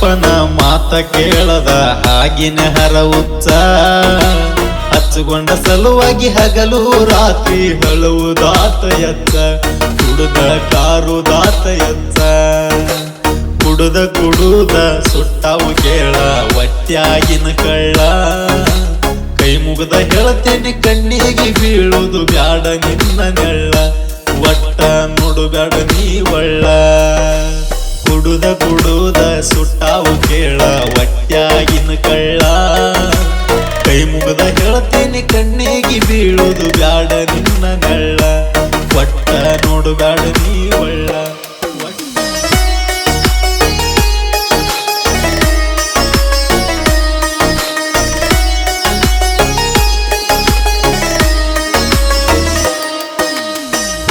ಅಪ್ಪನ ಮಾತ ಕೇಳದ ಆಗಿನ ಹರ ಹುಚ್ಚ ಹಚ್ಚುಕೊಂಡ ಸಲುವಾಗಿ ಹಗಲು ರಾತ್ರಿ ಹಳುವುದಾತ ಎಚ್ಚ ಕುಡುದ ಕಾರುದಾತ ಎಚ್ಚ ಕುಡುದ ಸುಟ್ಟಾವು ಕೇಳ ಹೊಟ್ಯಾಗಿನ ಕಳ್ಳ ಕೈ ಮುಗದ ಹೇಳ್ತೇನೆ ಕಣ್ಣಿಗೆ ಬೀಳುವುದು ಬ್ಯಾಡ ನಿನ್ನ ನೆಳ್ಳ ಒಟ್ಟ ನೋಡುಬ್ಯಾಡ ನೀ ಒಳ್ಳ ಕುಡುದ ಸುಟ್ಟಾವು ಕೇಳ ಹೊಟ್ಯಾಗಿನ ಕಳ್ಳ ಕೈ ಮುಗದ ಹೇಳ್ತೇನೆ ಕಣ್ಣಿಗೆ ಬೀಳುವುದು ಬ್ಯಾಡ ನಿನ್ನ ನೆಳ್ಳ ಒಟ್ಟ ನೋಡುಬ್ಯಾಡ ನೀ ಒಳ್ಳ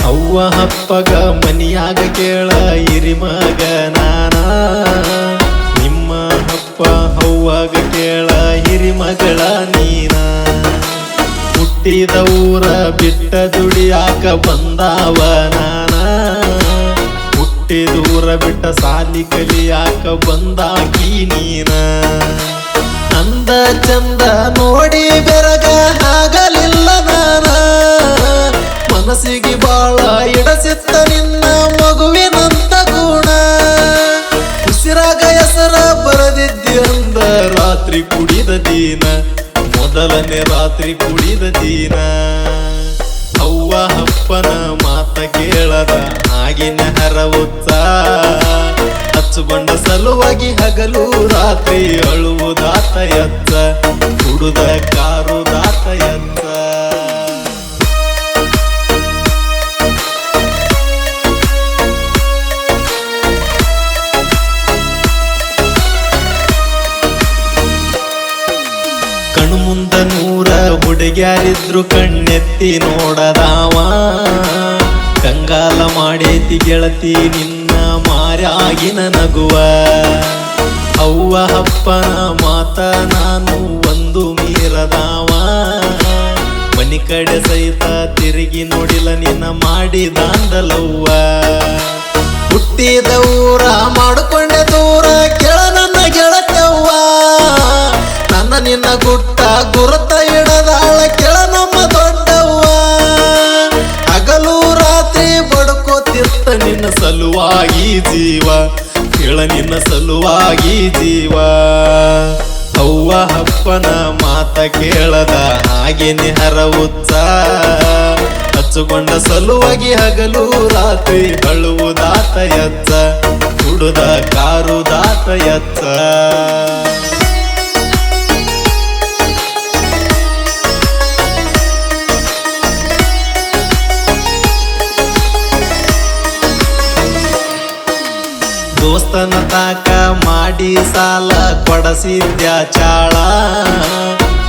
ಅವ್ವ ಹಪ್ಪಗ ಮನಿಯಾಗ ಕೇಳ ಹಿರಿಮಗ ನಾನ ನಿಮ್ಮ ಹಪ್ಪ ಅವ್ವಾಗ ಕೇಳ ಹಿರಿಮಗಳ ನೀನ ಹುಟ್ಟಿದ ಊರ ಬಿಟ್ಟ ದುಡಿಯಾಕ ಬಂದಾವ ನಾನ ಹುಟ್ಟಿದ ಊರ ಬಿಟ್ಟ ಸಾಲಿ ಕಲಿಯಾಕ ಬಂದಾಕಿ ನೀನ ಅಂದ ಚಂದ ನೋಡಿ ಬೆರಗ ಆಗಲಿಲ್ಲ ನಾನ ಮನಸ್ಸಿಗೆ ಬಾಳ ಇಡಸಿತ್ತ ನಿನ್ನ ಮಗುವಿನಂತ ಗುಣ ಉಸಿರಾಗ ಹೆಸರ ಬರದಿದ್ದಿ ಅಂದ ರಾತ್ರಿ ಕುಡಿದ ದೀನ ಮೊದಲನೇ ರಾತ್ರಿ ಕುಡಿದ ದೀನ ಅವ್ವ ಅಪ್ಪನ ಮಾತ ಕೇಳದ ಆಗಿನ ಹರ ಹುಚ್ಚ ಹಚ್ಚುಕೊಂಡ ಸಲುವಾಗಿ ಹಗಲು ರಾತ್ರಿ ಅಳುವುದಾತ ಎಚ್ಚ ಕುಡುದ ಕಾರುದಾತ ಎಚ್ಚ ಕಣ್ಮುಂದ ನೂರ ಹುಡುಗ್ಯಾರಿದ್ರು ಕಣ್ಣೆತ್ತಿ ನೋಡದಾವ ಕಂಗಾಲ ಮಾಡೇತಿ ಗೆಳತಿ ನಿನ್ನ ಮಾರ್ಯಾಗಿನ ನಗುವ ಅವ್ವ ಅಪ್ಪನ ಮಾತ ನಾನು ಒಂದು ಮೀರದಾವ ಮನಿ ಕಡೆ ಸಹಿತ ತಿರುಗಿ ನೋಡಿಲ್ಲ ನಿನ್ನ ಮಾಡಿದಾಂದಲವ್ವ ಹುಟ್ಟಿದ ಊರ ಮಾಡಿಕೊಂಡೆ ದೂರ ಕೆಳ ನನ್ನ ಗೆಳತವ್ವ ನನ್ನ ನಿನ್ನ ಗುಟ್ಟ ಗುರುತ ಇಡದಾಳ ಕೆಳ ನಮ್ಮ ದೊಡ್ಡವ್ವ ಹಗಲು ರಾತ್ರಿ ಬಡ್ಕೋತಿರ್ತ ನಿನ್ನ ಸಲುವಾಗಿ ಜೀವ ಕೆಳ ನಿನ್ನ ಸಲುವಾಗಿ ಜೀವ ಅವ್ವ ಅಪ್ಪನ ಮಾತ ಕೇಳದ ಹಾಗೇನೆ ಹರ ಹುಚ್ಚ ಹಚ್ಚುಕೊಂಡ ಸಲುವಾಗಿ ಹಗಲು ರಾತ್ರಿ ಅಳುವುದಾತ ಎಚ್ಚ ಕುಡುದ ಕಾರುದಾತ ಎಚ್ಚ ದೋಸ್ತನ ತಾಕ ಮಾಡಿ ಸಾಲ ಕೊಡಸಿದ್ಯ ಚಾಳ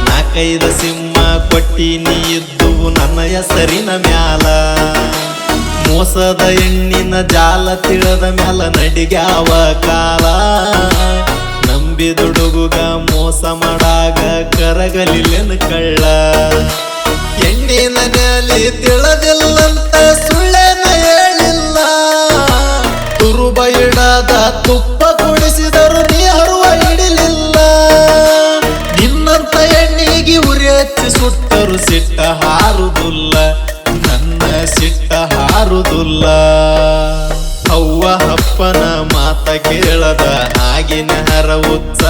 ನಾಕೈದು ಸಿಂಹ ಕೊಟ್ಟಿನಿ ಇದ್ದು ನನ್ನ ಹೆಸರಿನ ಮ್ಯಾಲ ಮೋಸದ ಹೆಣ್ಣಿನ ಜಾಲ ತಿಳಿದ ಮ್ಯಾಲ ನಡಿಗ್ಯಾವ ಕಾಲ ನಂಬಿ ದುಡುಗುಗ ಮೋಸ ಮಾಡಾಗ ಕರಗಲಿಲ್ಲನ ಕಳ್ಳ ಹೆಣ್ಣಿನ ಮ್ಯಾಲಿ ತಿಳಿದಿಲ್ಲಂತ ಸುಳ್ಳೇನ ಹೇಳಿಲ್ಲ ತುರುಬ ಇಡದ ತುಪ್ಪ ಕುಡಿಸಿದರು ನೀ ಹರುವ ಹಿಡಿಲಿಲ್ಲ ನಿನ್ನಂತ ಎಣ್ಣಿಗೆ ಉರಿ ಹಚ್ಚಿ ಸುಟ್ಟರು ಸಿಟ್ಟ ಹಾರುದಿಲ್ಲ ನನ್ನ ಸಿಟ್ಟ ಹಾರುದಿಲ್ಲ ಅವ್ವ ಅಪ್ಪನ ಮಾತ ಕೇಳದ ಆಗಿನ ಹರ ಹುಚ್ಚ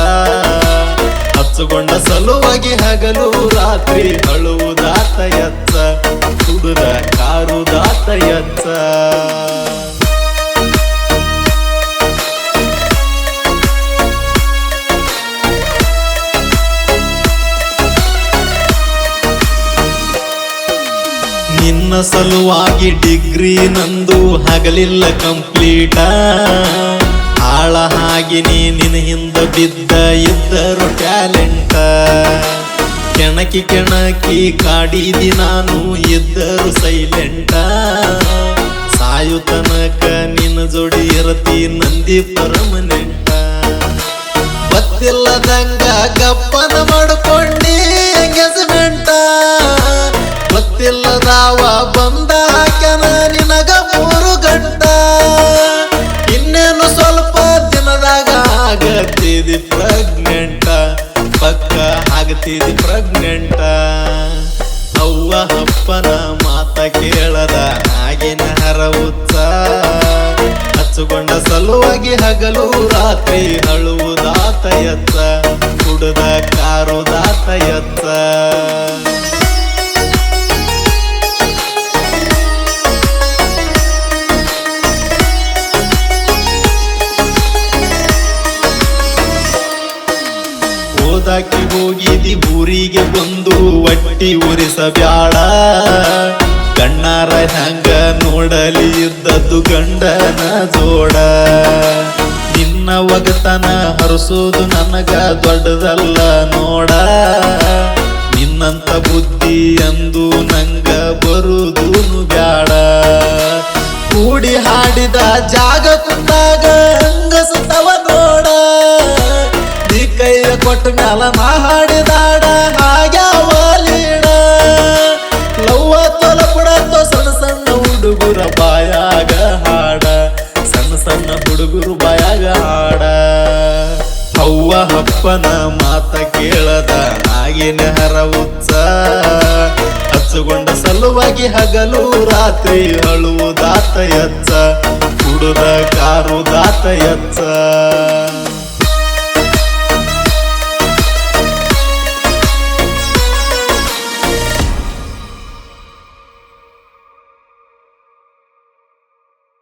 ಹಚ್ಚುಕೊಂಡ ಸಲುವಾಗಿ ಹಗಲು ರಾತ್ರಿ ಅಳುವುದಾತ ಎಚ್ಚ ಕುಡುದ ಕಾರುದಾತ ಎಚ್ಚ ನಿನ್ನ ಸಲುವಾಗಿ ಡಿಗ್ರಿ ನಂದು ಹಗಲಿಲ್ಲ ಕಂಪ್ಲೀಟ ಆಳ ಹಾಗೆ ನಿನ್ನ ಹಿಂದ ಬಿದ್ದ ಇದ್ದರು ಟ್ಯಾಲೆಂಟ ಕೆಣಕಿ ಕಾಡಿದಿ ನಾನು ಇದ್ದರು ಸೈಲೆಂಟ ಸಾಯು ತನಕ ನಿನ್ನ ಜೋಡಿ ಇರತಿ ನಂದಿ ಪರ್ಮನೆಂಟ ಗೊತ್ತಿಲ್ಲದಂಗ ಗಪ್ಪನ ಮಾಡ್ಕೊಂಡಿ ಎಂಗೇಜ್ಮೆಂಟ ಗೊತ್ತಿಲ್ಲದಾವ ಬಂದ ಹಾಕ್ಯಾನ ನಿನಗ 3 ಗಂಟ ಇನ್ನೇನು ಸ್ವಲ್ಪ ದಿನದಾಗ ಆಗತ್ತೆ ಆಗ್ತಿದಿ ಪ್ರೆಗ್ನೆಂಟ, ಪಕ್ಕ ಆಗ್ತಿದಿ ಪ್ರೆಗ್ನೆಂಟ. ಅವ್ವ ಅಪ್ಪನ ಮಾತ ಕೇಳದ ಆಗಿನ ಹರ ಹುಚ್ಚ, ಹಚ್ಚುಕೊಂಡ ಸಲುವಾಗಿ ಹಗಲು ರಾತ್ರಿ ಅಳುವುದಾತ ಎತ್ತ, ಕುಡದ ಕಾರುದಾತ ಎತ್ತ. ಓದಾಕಿ ಹೋಗಿದಿ ಊರಿಗೆ ಬಂದು ಒಟ್ಟಿ ಉರಿಸಬ್ಯಾಡ, ಕಣ್ಣಾರ ಹಂಗ ನೋಡಲಿ ಇದ್ದದ್ದು ಗಂಡನ ಜೋಡ. ನಿನ್ನ ಒಗತನ ಹರಿಸೋದು ನನಗ ದೊಡ್ಡದಲ್ಲ ನೋಡ, ನಿನ್ನಂತ ಬುದ್ಧಿ ಎಂದು ನಂಗ ಬರುದೂನು ಬ್ಯಾಡ. ಕೂಡಿ ಹಾಡಿದ ಜಾಗ ಕುಂದಾಗ ಹಂಗಸುತ್ತವ ನೋಡ, ನೀ ಕೈಯ ಕೊಟ್ಟ ಮ್ಯಾಲ ನಾ ಹಾಡಿದಾಡ ಆಗ್ಯಾವ ಲೀಡ. ಲವ್ವ ತೊಲ ಪುಡತ್ತೋ ಸಣ್ಣ ಸಣ್ಣ ಹುಡುಗರ ಬಾಯಾಗ ಹಾಡ, ಸಣ್ಣ ಸಣ್ಣ ಹುಡುಗರು ಬಾಯಾಗ ಹಾಡ. ಅವ್ವ ಅಪ್ಪನ ಮಾತ ಕೇಳದ ಆಗಿನ ಹರ ಹುಚ್ಚ, ಹಚ್ಚುಕೊಂಡ ಸಲುವಾಗಿ ಹಗಲು ರಾತ್ರಿ ಅಳುವುದಾತ ಎಚ್ಚ, ಕುಡುದ ಕಾರುದಾತ ಎಚ್ಚ.